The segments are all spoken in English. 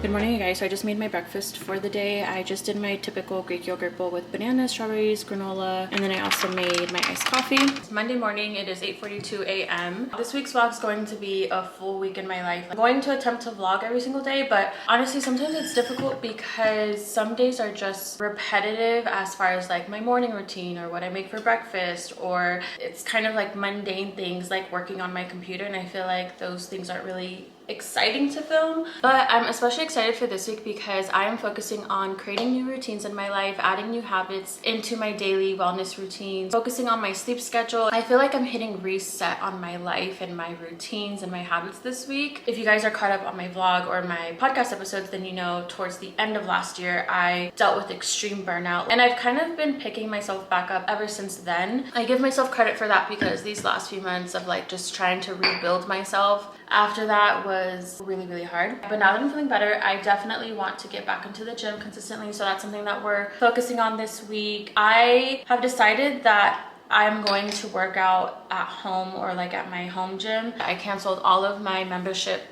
Good morning, you guys. So I just made my breakfast for the day. I just did my typical Greek yogurt bowl with bananas, strawberries, granola, and then I also made my iced coffee. It's Monday morning. It is 8:42 a.m. This week's vlog is going to be a full week in my life. I'm going to attempt to vlog every single day, but honestly, sometimes it's difficult because some days are just repetitive as far as like my morning routine or what I make for breakfast, or it's kind of like mundane things like working on my computer, and I feel like those things aren't really exciting to film. But I'm especially excited for this week because I am focusing on creating new routines in my life, adding new habits into my daily wellness routines, focusing on my sleep schedule. I feel like I'm hitting reset on my life and my routines and my habits this week. If you guys are caught up on my vlog or my podcast episodes, then you know towards the end of last year I dealt with extreme burnout, and I've kind of been picking myself back up ever since then. I give myself credit for that because these last few months of like just trying to rebuild myself after that was really hard. But now that I'm feeling better, I definitely want to get back into the gym consistently, so that's something that we're focusing on this week. I have decided that I'm going to work out at home or like at my home gym. I canceled all of my membership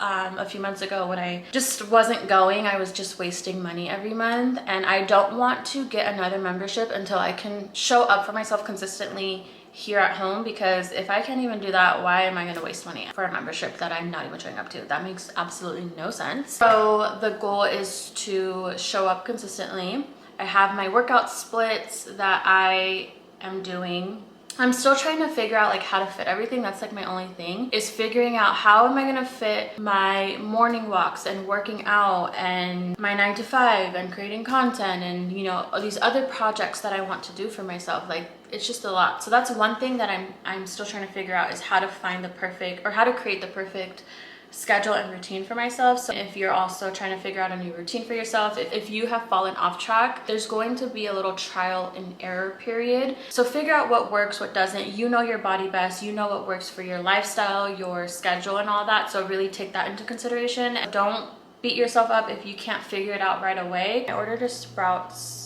a few months ago when I just wasn't going. I was just wasting money every month, and I don't want to get another membership until I can show up for myself consistently here at home, because if I can't even do that, why am I going to waste money for a membership that I'm not even showing up to? That makes absolutely no sense. So the goal is to show up consistently. I have my workout splits that I am doing. I'm still trying to figure out like how to fit everything. That's like my only thing, is figuring out how am I gonna fit my morning walks and working out and my 9 to 5 and creating content and, you know, all these other projects that I want to do for myself. Like, it's just a lot. So that's one thing that I'm still trying to figure out, is how to find the perfect, or how to create the perfect schedule and routine for myself. So if you're also trying to figure out a new routine for yourself, if you have fallen off track, there's going to be a little trial and error period. So figure out what works, what doesn't. You know your body best, you know what works for your lifestyle, your schedule and all that. So really take that into consideration. Don't beat yourself up if you can't figure it out right away. I ordered a Sprouts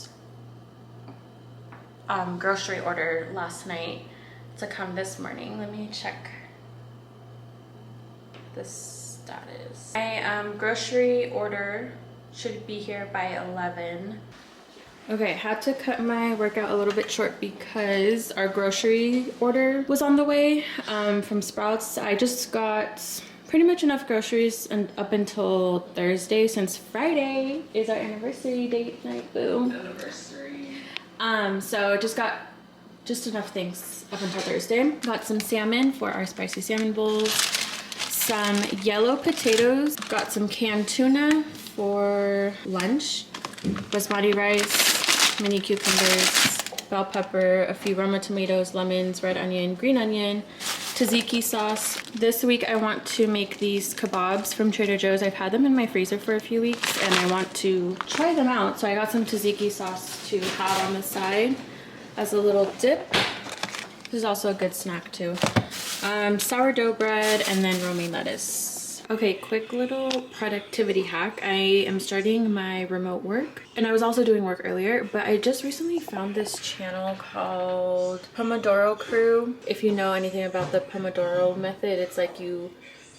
grocery order last night to come this morning. Let me check the status. My grocery order should be here by 11. Okay, had to cut my workout a little bit short because our grocery order was on the way from Sprouts. I just got pretty much enough groceries and up until Thursday, since Friday is our anniversary date night. Boo. Anniversary. So just got just enough things up until Thursday. Got some salmon for our spicy salmon bowls, some yellow potatoes, got some canned tuna for lunch, basmati rice, mini cucumbers, bell pepper, a few Roma tomatoes, lemons, red onion, green onion, tzatziki sauce. This week I want to make these kebabs from Trader Joe's. I've had them in my freezer for a few weeks and I want to try them out. So I got some tzatziki sauce to have on the side as a little dip. This is also a good snack too. Sourdough bread, and then romaine lettuce. Okay, quick little productivity hack. I am starting my remote work, and I was also doing work earlier, but I just recently found this channel called Pomodoro Crew. If you know anything about the Pomodoro method, it's like you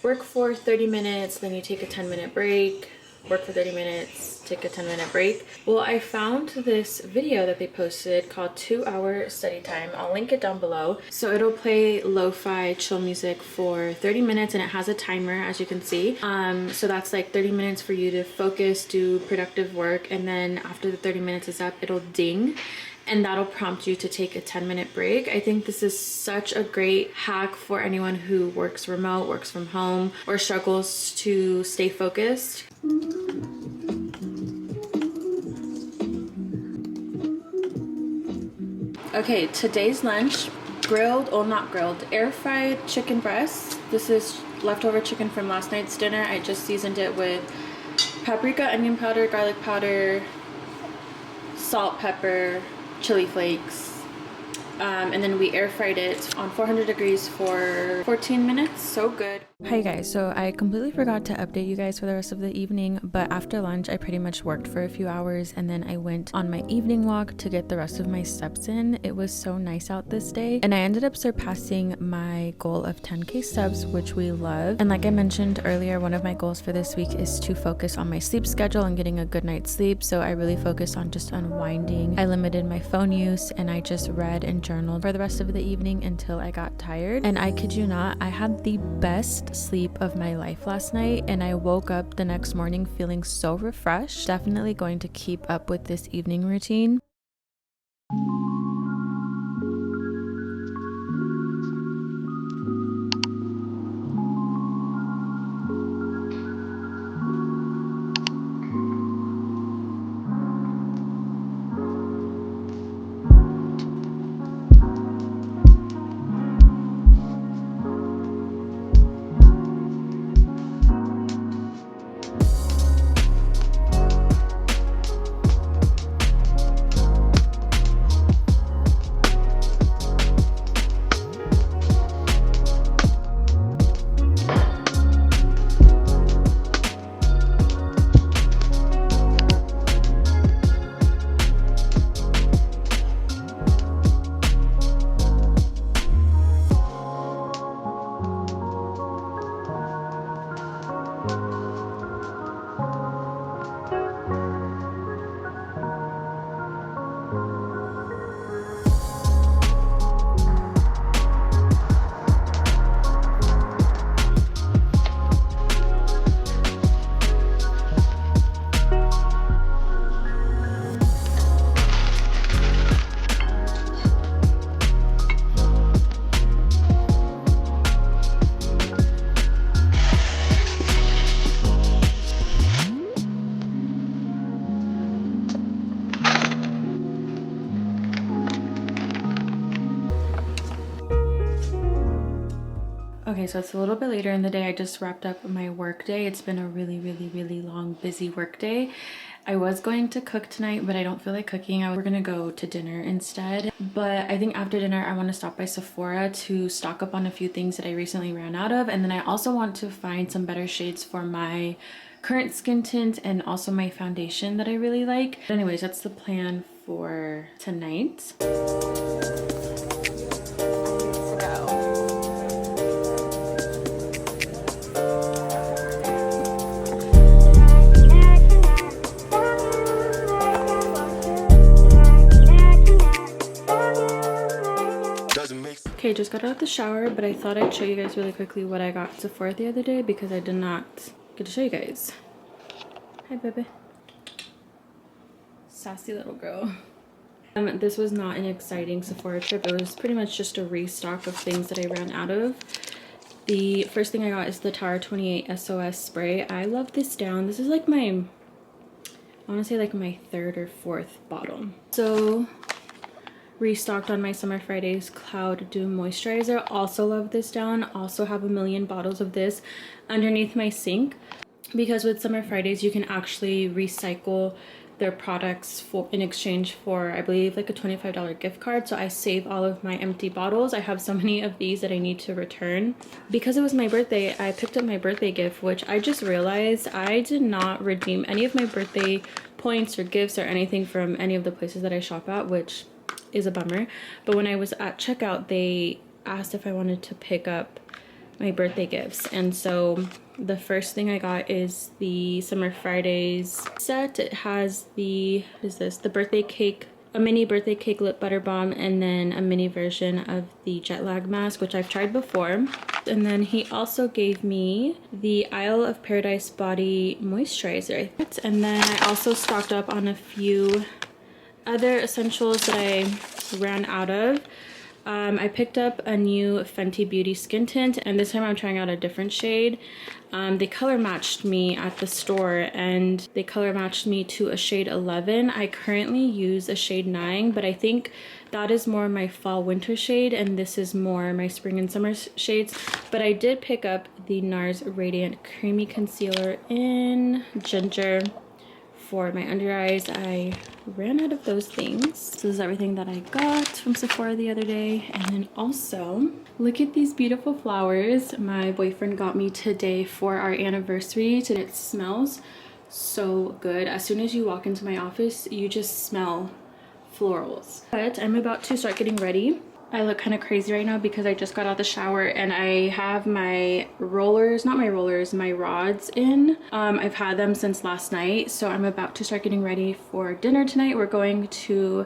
work for 30 minutes, then you take a 10-minute break, work for 30 minutes, take a 10-minute break. Well, I found this video that they posted called 2-Hour Study Time. I'll link it down below. So it'll play lo-fi chill music for 30 minutes and it has a timer, as you can see. So that's like 30 minutes for you to focus, do productive work, and then after the 30 minutes is up, it'll ding, and that'll prompt you to take a 10-minute break. I think this is such a great hack for anyone who works remote, works from home, or struggles to stay focused. Okay, today's lunch, air fried chicken breasts. This is leftover chicken from last night's dinner. I just seasoned it with paprika, onion powder, garlic powder, salt, pepper, chili flakes, and then we air fried it on 400 degrees for 14 minutes. So good. Hi guys, so I completely forgot to update you guys for the rest of the evening, but after lunch I pretty much worked for a few hours and then I went on my evening walk to get the rest of my steps in. It was so nice out this day and I ended up surpassing my goal of 10k steps, which we love. And like I mentioned earlier, one of my goals for this week is to focus on my sleep schedule and getting a good night's sleep, so I really focused on just unwinding. I limited my phone use and I just read and journaled for the rest of the evening until I got tired. And I kid you not, I had the best sleep of my life last night and I woke up the next morning feeling so refreshed. Definitely going to keep up with this evening routine. Okay, so it's a little bit later in the day. I just wrapped up my work day. It's been a really long, busy work day. I was going to cook tonight, but I don't feel like cooking. We're gonna go to dinner instead. But I think after dinner, I want to stop by Sephora to stock up on a few things that I recently ran out of. And then I also want to find some better shades for my current skin tint and also my foundation that I really like. But anyways, that's the plan for tonight. Okay, just got out of the shower, but I thought I'd show you guys really quickly what I got at Sephora the other day because I did not get to show you guys. Hi, baby. Sassy little girl. This was not an exciting Sephora trip. It was pretty much just a restock of things that I ran out of. The first thing I got is the Tower 28 SOS spray. I love this down. This is like my, I want to say like my third or fourth bottle. So restocked on my Summer Fridays Cloud Dew Moisturizer. Also love this down. Also have a million bottles of this underneath my sink because with Summer Fridays you can actually recycle their products for in exchange for, I believe, like a $25 gift card. So I save all of my empty bottles. I have so many of these that I need to return. Because it was my birthday, I picked up my birthday gift, which I just realized I did not redeem any of my birthday points or gifts or anything from any of the places that I shop at, which is a bummer. But when I was at checkout, they asked if I wanted to pick up my birthday gifts, and so the first thing I got is the Summer Fridays set. It has the, what is this, the birthday cake, a mini birthday cake lip butter balm, and then a mini version of the jet lag mask, which I've tried before. And then he also gave me the Isle of Paradise body moisturizer. And then I also stocked up on a few other essentials that I ran out of. I picked up a new Fenty Beauty skin tint, and this time I'm trying out a different shade. They color matched me at the store, and they color matched me to a shade 11. I currently use a shade 9, but I think that is more my fall winter shade, and this is more my spring and summer shades. But I did pick up the NARS Radiant Creamy Concealer in Ginger for my under eyes. I ran out of those things. This is everything that I got from Sephora the other day. And then also, look at these beautiful flowers my boyfriend got me today for our anniversary. And it smells so good. As soon as you walk into my office, you just smell florals. But I'm about to start getting ready. I look kind of crazy right now because I just got out the shower and I have my rollers, not my rollers, my rods in. I've had them since last night, so I'm about to start getting ready for dinner tonight. We're going to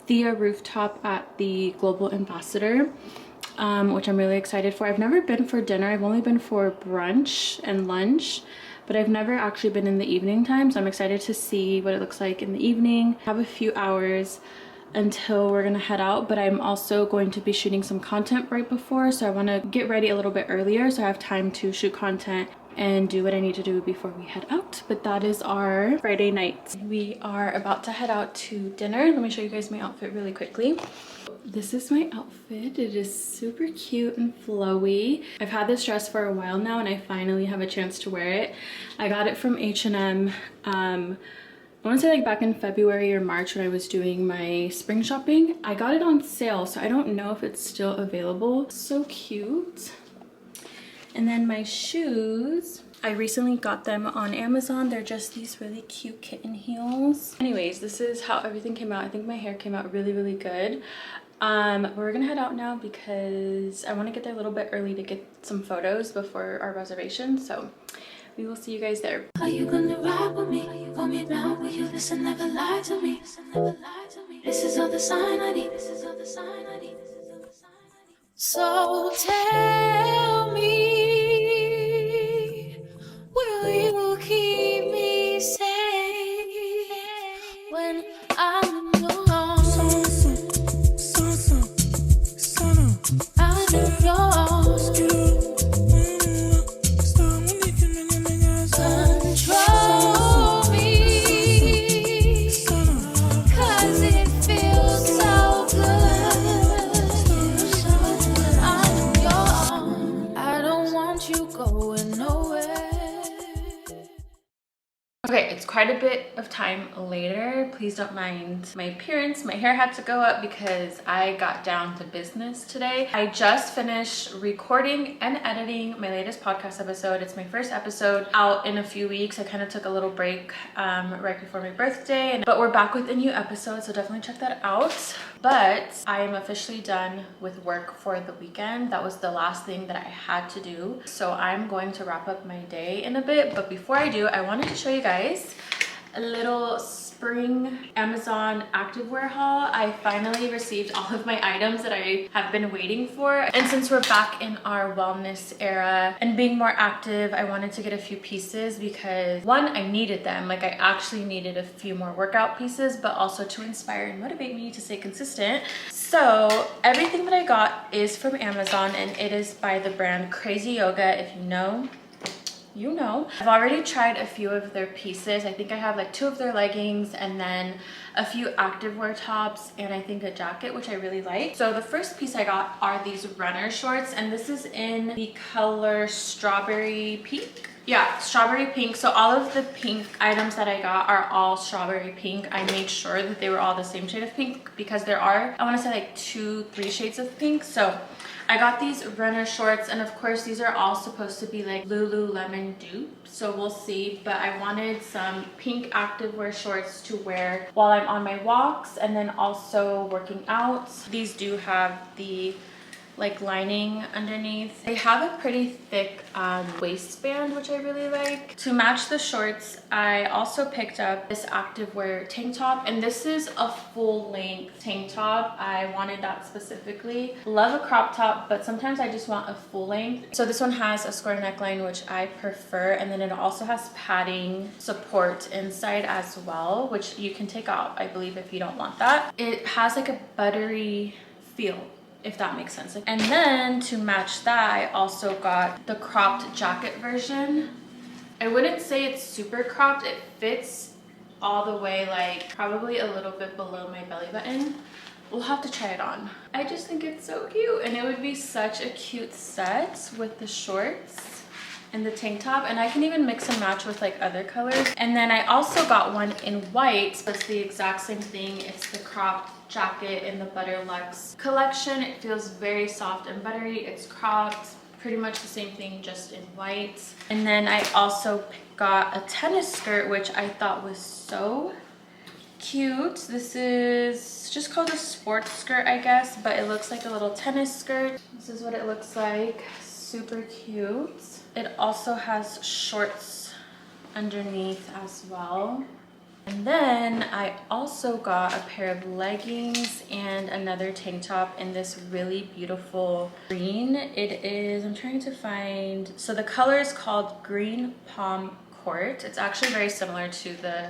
Thea Rooftop at the Global Ambassador, which I'm really excited for. I've never been for dinner. I've only been for brunch and lunch, but I've never actually been in the evening time, so I'm excited to see what it looks like in the evening. I have a few hours until we're gonna head out, but I'm also going to be shooting some content right before, so I want to get ready a little bit earlier so I have time to shoot content and do what I need to do before we head out. But that is our Friday night. We are about to head out to dinner. Let me show you guys my outfit really quickly. This is my outfit. It is super cute and flowy. I've had this dress for a while now and I finally have a chance to wear it. I got it from H&M. I want to say like back in February or March when I was doing my spring shopping. I got it on sale, so I don't know if it's still available. So cute. And then my shoes, I recently got them on Amazon. They're just these really cute kitten heels. Anyways, this is how everything came out. I think my hair came out really, really good. We're gonna head out now because I want to get there a little bit early to get some photos before our reservation. So we will see you guys there. Are you gonna ride with me? Hold me down, will you listen, never lie to me? This is all the sign I need. So tell me, will you keep me safe when I'm in your arms? I'm in your arms. Control me, 'cause it feels so good. I'm in your arms. I don't want you going nowhere. Okay, it's quite a bit of time later. Please don't mind my appearance. My hair had to go up because I got down to business today. I just finished recording and editing my latest podcast episode. It's my first episode out in a few weeks. I kind of took a little break right before my birthday, but we're back with a new episode, so definitely check that out. But I am officially done with work for the weekend. That was the last thing that I had to do. So I'm going to wrap up my day in a bit. But before I do, I wanted to show you guys a little spring Amazon activewear haul. I finally received all of my items that I have been waiting for. And since we're back in our wellness era and being more active, I wanted to get a few pieces because one, I needed them. Like I actually needed a few more workout pieces, but also to inspire and motivate me to stay consistent. So everything that I got is from Amazon and it is by the brand Crazy Yoga. If you know, you know. I've already tried a few of their pieces. I think I have like 2 of their leggings and then a few activewear tops and I think a jacket, which I really like. So the first piece I got are these runner shorts and this is in the color strawberry pink. Yeah, strawberry pink. So all of the pink items that I got are all strawberry pink. I made sure that they were all the same shade of pink because there are, I want to say like 2-3 shades of pink. So I got these runner shorts and of course these are all supposed to be like Lululemon dupe, so we'll see. But I wanted some pink activewear shorts to wear while I'm on my walks and then also working out. These do have the like lining underneath. They have a pretty thick waistband, which I really like. To match the shorts, I also picked up this activewear tank top, and this is a full-length tank top. I wanted that specifically. Love a crop top, but sometimes I just want a full length. So this one has a square neckline, which I prefer, and then it also has padding support inside as well, which you can take out, I believe, if you don't want that. It has like a buttery feel, if that makes sense. And then to match that, I also got the cropped jacket version. I wouldn't say it's super cropped. It fits all the way, like probably a little bit below my belly button. We'll have to try it on. I just think it's so cute and it would be such a cute set with the shorts. and the tank top, and I can even mix and match with like other colors. And then I also got one in white. So it's the exact same thing. It's the cropped jacket in the Butter Luxe collection. It feels very soft and buttery. It's cropped, pretty much the same thing, just in white. And then I also got a tennis skirt, which I thought was so cute. This is just called a sports skirt, I guess, but it looks like a little tennis skirt. This is what it looks like. Super cute. It also has shorts underneath as well. And then I also got a pair of leggings and another tank top in this really beautiful green. It is, I'm trying to find, so the color is called Green Palm Court. It's actually very similar to the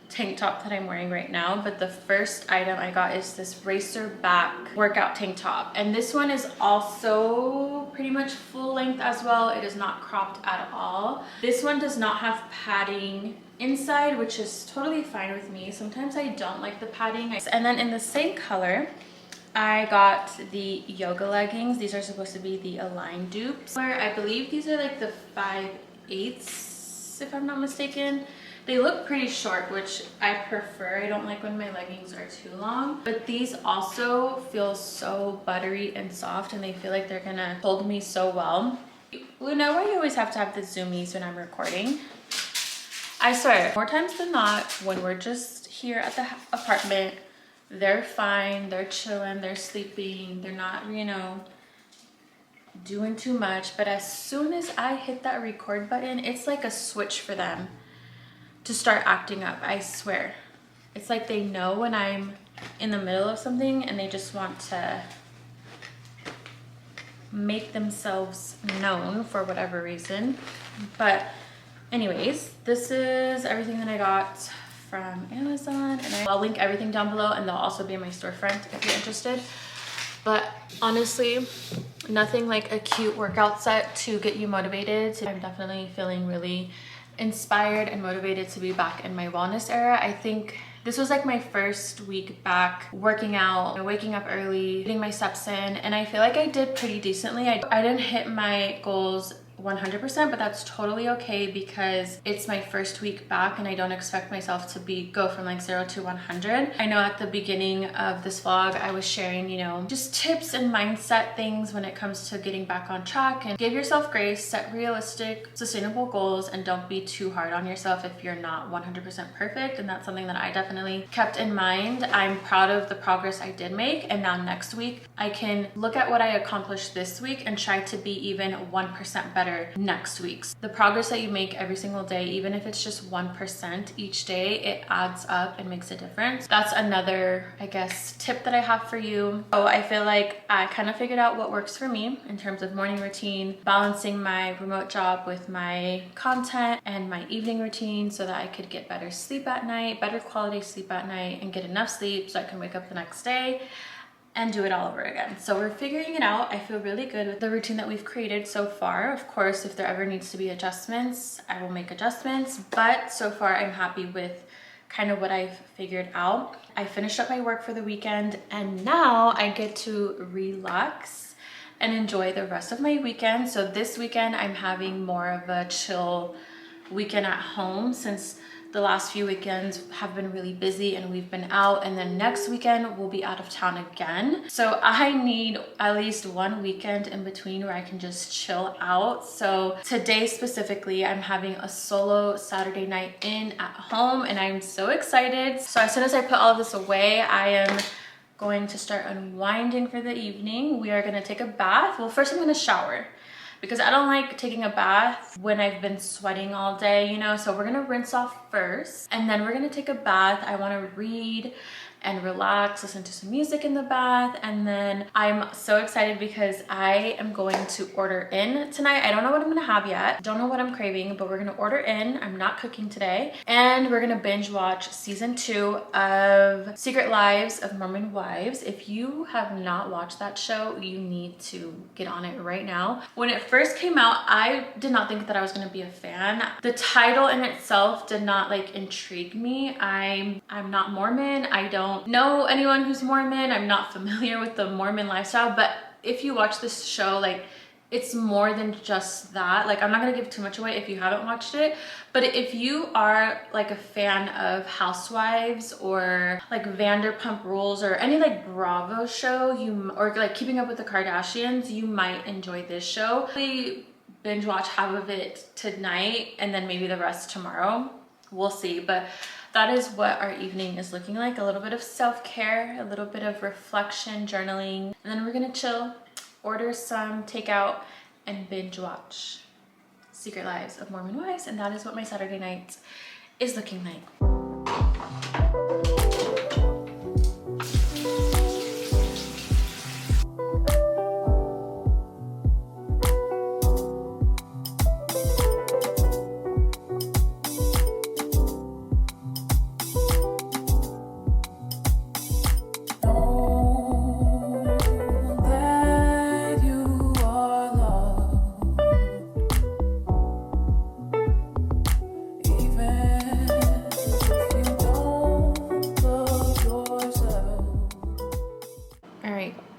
tank top that I'm wearing right now, but the first item I got is this racer back workout tank top, and this one is also pretty much full length as well. It is not cropped at all. This one does not have padding inside, which is totally fine with me. Sometimes I don't like the padding. And then in the same color, I got the yoga leggings. These are supposed to be the Align dupes, where I believe these are like the 5/8, if I'm not mistaken. They look pretty short, which I prefer. I don't like when my leggings are too long. But these also feel so buttery and soft, and they feel like they're gonna hold me so well. Luna, why do you always have to have the zoomies when I'm recording? I swear, more times than not, when we're just here at the apartment, they're fine, they're chilling, they're sleeping, they're not, you know, doing too much. But as soon as I hit that record button, it's like a switch for them to start acting up. I swear. It's like they know when I'm in the middle of something and they just want to make themselves known for whatever reason. But anyways, this is everything that I got from Amazon, and I'll link everything down below, and they'll also be in my storefront if you're interested. But honestly, nothing like a cute workout set to get you motivated. I'm definitely feeling really inspired and motivated to be back in my wellness era. I think this was like my first week back working out, waking up early, getting my steps in, and I feel like I did pretty decently. I didn't hit my goals 100%, but that's totally okay because it's my first week back and I don't expect myself to go from like 0 to 100. I know at the beginning of this vlog I was sharing, you know, just tips and mindset things when it comes to getting back on track, and give yourself grace, set realistic, sustainable goals, and don't be too hard on yourself if you're not 100% perfect. And that's something that I definitely kept in mind. I'm proud of the progress I did make, and now next week I can look at what I accomplished this week and try to be even 1% better next week's. The progress that you make every single day, even if it's just 1% each day, it adds up and makes a difference. That's another, I guess, tip that I have for you. So I feel like I kind of figured out what works for me in terms of morning routine, balancing my remote job with my content and my evening routine so that I could get better sleep at night, better quality sleep at night, and get enough sleep so I can wake up the next day and do it all over again. So we're figuring it out. I feel really good with the routine that we've created so far. Of course, if there ever needs to be adjustments, I will make adjustments, but so far I'm happy with kind of what I've figured out. I finished up my work for the weekend, and now I get to relax and enjoy the rest of my weekend. So this weekend I'm having more of a chill weekend at home, since the last few weekends have been really busy and we've been out, and then next weekend we'll be out of town again. So I need at least one weekend in between where I can just chill out. So today specifically, I'm having a solo Saturday night in at home, and I'm so excited. So as soon as I put all of this away, I am going to start unwinding for the evening. We are gonna take a bath. Well, first I'm gonna shower, because I don't like taking a bath when I've been sweating all day, you know? So we're gonna rinse off first, and then we're gonna take a bath. I wanna read and relax, listen to some music in the bath, and then I'm so excited because I am going to order in tonight. I don't know what I'm gonna have yet, don't know what I'm craving, but we're gonna order in. I'm not cooking today, and we're gonna binge watch season 2 of Secret Lives of Mormon Wives. If you have not watched that show, you need to get on it right now. When it first came out, I did not think that I was gonna be a fan. The title in itself did not like intrigue me. I'm not Mormon. I don't know anyone who's Mormon. I'm not familiar with the Mormon lifestyle, but if you watch this show, like, it's more than just that. Like, I'm not gonna give too much away if you haven't watched it, but if you are like a fan of Housewives or like Vanderpump Rules or any like Bravo show, or like Keeping Up with the Kardashians, you might enjoy this show. We binge watch half of it tonight and then maybe the rest tomorrow. We'll see, but that is what our evening is looking like. A little bit of self-care, a little bit of reflection, journaling, and then we're gonna chill, order some takeout, and binge watch Secret Lives of Mormon Wives, and that is what my Saturday night is looking like.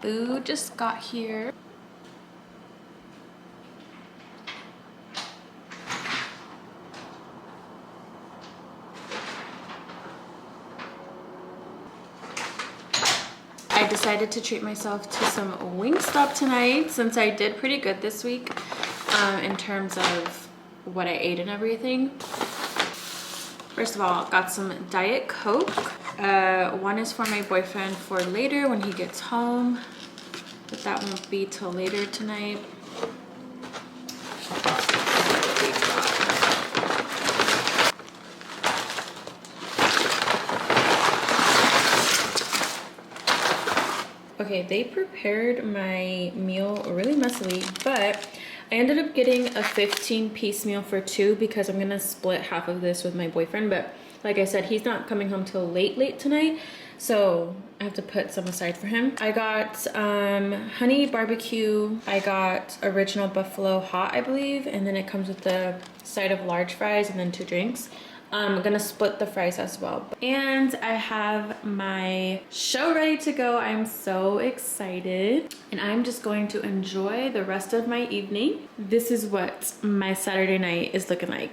Food just got here. I decided to treat myself to some Wingstop tonight since I did pretty good this week in terms of what I ate and everything. First of all, got some Diet Coke. One is for my boyfriend for later when he gets home, but that won't be till later tonight. Okay, they prepared my meal really messily, but I ended up getting a 15-piece meal for two because I'm gonna split half of this with my boyfriend. But like I said, he's not coming home till late tonight, so I have to put some aside for him. I got honey barbecue. I got original buffalo hot, I believe, and then it comes with the side of large fries and then 2 drinks. I'm gonna split the fries as well. And I have my show ready to go. I'm so excited. And I'm just going to enjoy the rest of my evening. This is what my Saturday night is looking like.